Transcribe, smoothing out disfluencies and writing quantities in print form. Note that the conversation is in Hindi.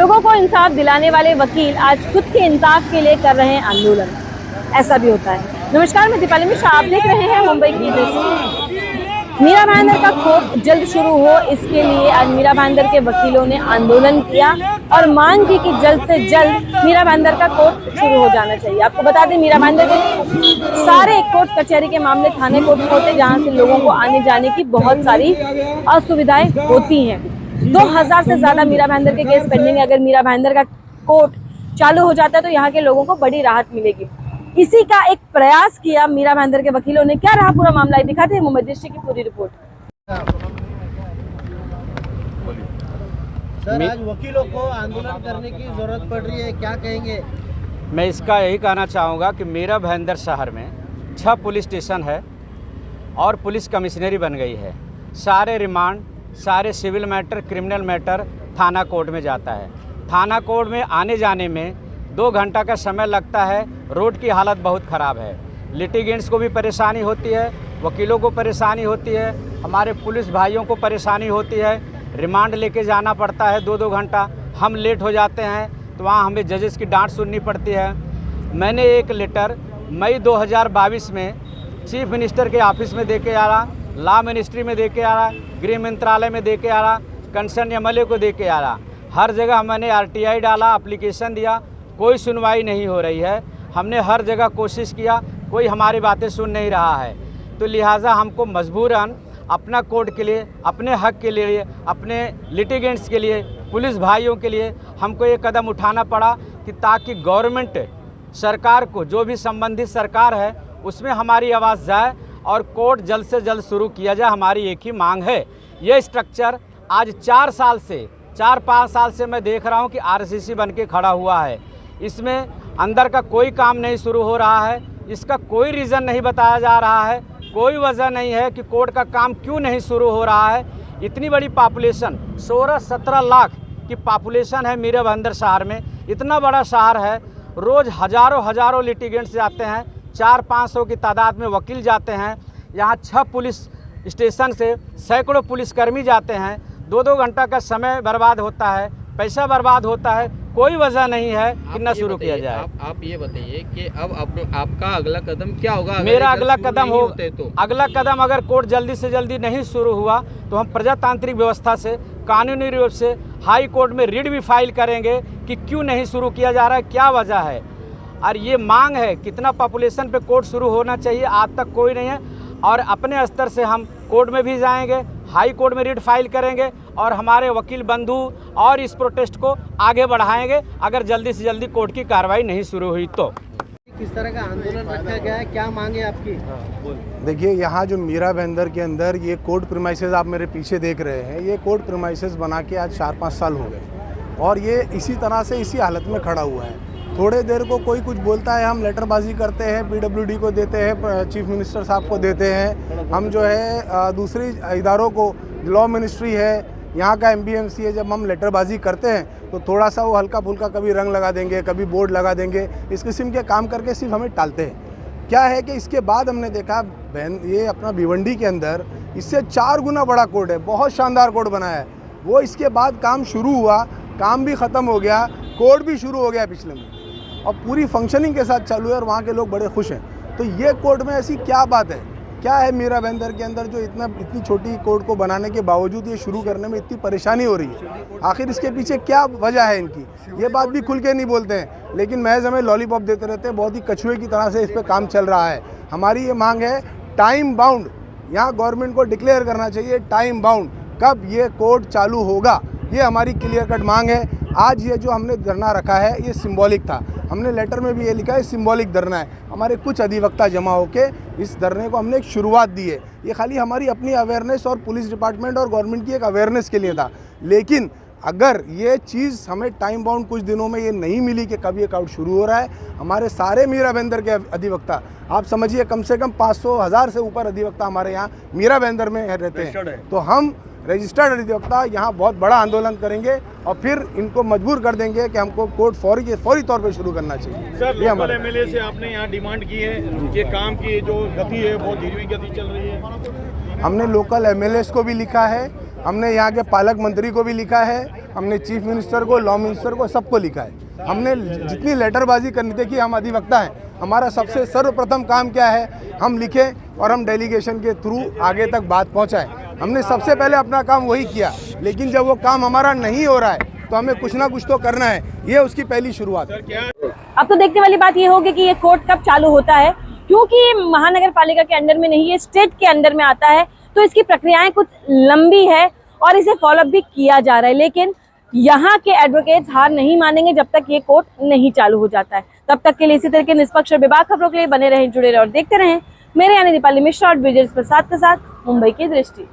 लोगों को इंसाफ दिलाने वाले वकील आज खुद के इंसाफ के लिए कर रहे हैं आंदोलन। ऐसा भी होता है। नमस्कार, मैं दीपाली मिश्रा, आप देख रहे हैं मुंबई की दृष्टि। मीरा भाईंदर का कोर्ट जल्द शुरू हो, इसके लिए आज मीरा भाईंदर के वकीलों ने आंदोलन किया और मांग की कि जल्द से जल्द मीरा भाईंदर का कोर्ट शुरू हो जाना चाहिए। आपको बता दें, मीरा भाईंदर के सारे कोर्ट कचहरी के मामले थाने कोर्ट में होते, जहाँ से लोगों को आने जाने की बहुत सारी असुविधाएं होती हैं। 2000 से ज्यादा मीरा भाईंदर के केस पेंडिंग है। अगर मीरा भाईंदर का कोर्ट चालू हो जाता है तो यहाँ के लोगों को बड़ी राहत मिलेगी। इसी का एक प्रयास किया मीरा भाईंदर के वकीलों ने। क्या रहा पूरा मामला, दिखाते हैं मुंबई दृष्टि की पूरी रिपोर्ट। सर, आज वकीलों को आंदोलन करने की जरूरत पड़ रही है, क्या कहेंगे? मैं इसका यही कहना चाहूँगा कि मीरा भाईंदर शहर में 6 पुलिस स्टेशन है और पुलिस कमिश्नरी बन गई है। सारे रिमांड, सारे सिविल मैटर, क्रिमिनल मैटर थाना कोर्ट में जाता है। थाना कोर्ट में आने जाने में 2 घंटा का समय लगता है। रोड की हालत बहुत ख़राब है। लिटिगेंट्स को भी परेशानी होती है, वकीलों को परेशानी होती है, हमारे पुलिस भाइयों को परेशानी होती है। रिमांड लेके जाना पड़ता है 2-2 घंटा। हम लेट हो जाते हैं तो वहाँ हमें जजेस की डांट सुननी पड़ती है। मैंने एक लेटर मई 2022 में चीफ मिनिस्टर के ऑफिस में दे के आ रहा, लॉ मिनिस्ट्री में दे के आ रहा, गृह मंत्रालय में दे के आ रहा, कंसर्न एमएलए को दे के आ रहा। हर जगह मैंने RTI डाला, एप्लीकेशन दिया, कोई सुनवाई नहीं हो रही है। हमने हर जगह कोशिश किया, कोई हमारी बातें सुन नहीं रहा है। तो लिहाजा हमको मजबूरन अपना कोर्ट के लिए, अपने हक के लिए, अपने लिटिगेंट्स के लिए, पुलिस भाइयों के लिए हमको ये कदम उठाना पड़ा कि ताकि गवर्नमेंट सरकार को, जो भी संबंधित सरकार है, उसमें हमारी आवाज़ जाए और कोर्ट जल्द से जल्द शुरू किया जाए। हमारी एक ही मांग है। ये स्ट्रक्चर आज 4-5 साल से मैं देख रहा हूँ कि RCC बन के खड़ा हुआ है। इसमें अंदर का कोई काम नहीं शुरू हो रहा है। इसका कोई रीज़न नहीं बताया जा रहा है, कोई वजह नहीं है कि कोर्ट का काम क्यों नहीं शुरू हो रहा है। इतनी बड़ी पॉपुलेशन, 16-17 लाख की पॉपुलेशन है मीरा भाईंदर शहर में। इतना बड़ा शहर है, रोज़ हज़ारों लिटिगेंट्स जाते हैं, 400-500 की तादाद में वकील जाते हैं। यहाँ 6 पुलिस स्टेशन से सैकड़ों पुलिसकर्मी जाते हैं। 2-2 घंटा का समय बर्बाद होता है, पैसा बर्बाद होता है। कोई वजह नहीं है कि न शुरू किया जाए। आप ये बताइए कि अब आपका अगला कदम क्या होगा? मेरा अगला कदम हो तो अगला कदम, अगर कोर्ट जल्दी से जल्दी नहीं शुरू हुआ तो हम प्रजातांत्रिक व्यवस्था से, कानूनी रूप से हाई कोर्ट में रिट भी फाइल करेंगे कि क्यों नहीं शुरू किया जा रहा है, क्या वजह है। और ये मांग है, कितना पॉपुलेशन पे कोर्ट शुरू होना चाहिए, आज तक कोई नहीं है। और अपने स्तर से हम कोर्ट में भी जाएंगे, हाई कोर्ट में रिट फाइल करेंगे और हमारे वकील बंधु और इस प्रोटेस्ट को आगे बढ़ाएंगे अगर जल्दी से जल्दी कोर्ट की कार्रवाई नहीं शुरू हुई तो। किस तरह का आंदोलन रखा गया है, क्या मांगे आपकी? देखिए, यहाँ जो मीरा भाईंदर के अंदर ये कोर्ट प्रीमाइसेस आप मेरे पीछे देख रहे हैं, ये कोर्ट प्रीमाइसेस बना के आज 4-5 साल हो गए और ये इसी तरह से इसी हालत में खड़ा हुआ है। थोड़े देर को कोई कुछ बोलता है, हम लेटरबाजी करते हैं, PWD को देते हैं, चीफ मिनिस्टर साहब को देते हैं, हम जो है दूसरी इदारों को, लॉ मिनिस्ट्री है, यहाँ का MBMC है, जब हम लेटरबाजी करते हैं तो थोड़ा सा वो हल्का फुल्का कभी रंग लगा देंगे, कभी बोर्ड लगा देंगे, इस किस्म के काम करके सिर्फ हमें टालते हैं। क्या है कि इसके बाद हमने देखा ये अपना भिवंडी के अंदर इससे 4 गुना बड़ा कोर्ट है, बहुत शानदार कोर्ट बनाया है। वो इसके बाद काम शुरू हुआ, काम भी ख़त्म हो गया, कोर्ट भी शुरू हो गया पिछले में और पूरी फंक्शनिंग के साथ चालू है और वहाँ के लोग बड़े खुश हैं। तो ये कोर्ट में ऐसी क्या बात है, क्या है मीरा भाईंदर के अंदर जो इतनी छोटी कोर्ट को बनाने के बावजूद ये शुरू करने में इतनी परेशानी हो रही है? आखिर इसके पीछे क्या वजह है इनकी? ये बात भी खुल के नहीं बोलते हैं, लेकिन महज हमें लॉलीपॉप देते रहते हैं। बहुत ही कछुए की तरह से इस पर काम चल रहा है। हमारी ये मांग है टाइम बाउंड, यहाँ गवर्नमेंट को डिक्लेयर करना चाहिए टाइम बाउंड, कब ये कोर्ट चालू होगा, ये हमारी क्लियर कट मांग है। आज ये जो हमने धरना रखा है ये सिंबॉलिक था, हमने लेटर में भी ये लिखा है सिंबॉलिक धरना है। हमारे कुछ अधिवक्ता जमा होके इस धरने को हमने एक शुरुआत दी है। ये खाली हमारी अपनी अवेयरनेस और पुलिस डिपार्टमेंट और गवर्नमेंट की एक अवेयरनेस के लिए था। लेकिन अगर ये चीज़ हमें टाइम बाउंड कुछ दिनों में ये नहीं मिली कि कब ये कोर्ट शुरू हो रहा है, हमारे सारे मीरा भाईंदर के अधिवक्ता, आप समझिए कम से कम 500-1000 से ऊपर अधिवक्ता हमारे यहाँ मीरा भाईंदर में रहते हैं, तो हम रजिस्टर्ड अधिवक्ता यहाँ बहुत बड़ा आंदोलन करेंगे और फिर इनको मजबूर कर देंगे कि हमको कोर्ट फौरी तौर पे शुरू करना चाहिए। सर, लोकल MLA से आपने यहाँ डिमांड की है कि काम की जो गति है बहुत धीमी गति चल रही है। हमने लोकल MLAs को भी लिखा है, हमने यहाँ के पालक मंत्री को भी लिखा है, हमने चीफ मिनिस्टर को, लॉ मिनिस्टर को, सबको लिखा है। हमने जितनी लेटरबाजी करनी थी कि हम अधिवक्ता हैं, हमारा सबसे सर्वप्रथम काम क्या है, हम लिखें और हम डेलीगेशन के थ्रू आगे तक बात पहुँचाएँ। हमने सबसे पहले अपना काम वही किया, लेकिन जब वो काम हमारा नहीं हो रहा है तो हमें कुछ ना कुछ तो करना है। ये उसकी पहली शुरुआत है। अब तो देखने वाली बात ये होगी कि ये कोर्ट कब चालू होता है, क्योंकि महानगर पालिका के अंडर में नहीं, ये स्टेट के अंडर में आता है, तो इसकी प्रक्रियाएं कुछ लंबी है और इसे फॉलोअप भी किया जा रहा है। लेकिन यहाँ के एडवोकेट्स हार नहीं मानेंगे जब तक ये कोर्ट नहीं चालू हो जाता है। तब तक के लिए इसी तरह के निष्पक्ष और बेबाक खबरों के लिए बने रहें, जुड़े रहें और देखते रहें मेरे यानी दीपाली मिश्रा और विजय प्रसाद के साथ मुंबई की दृष्टि।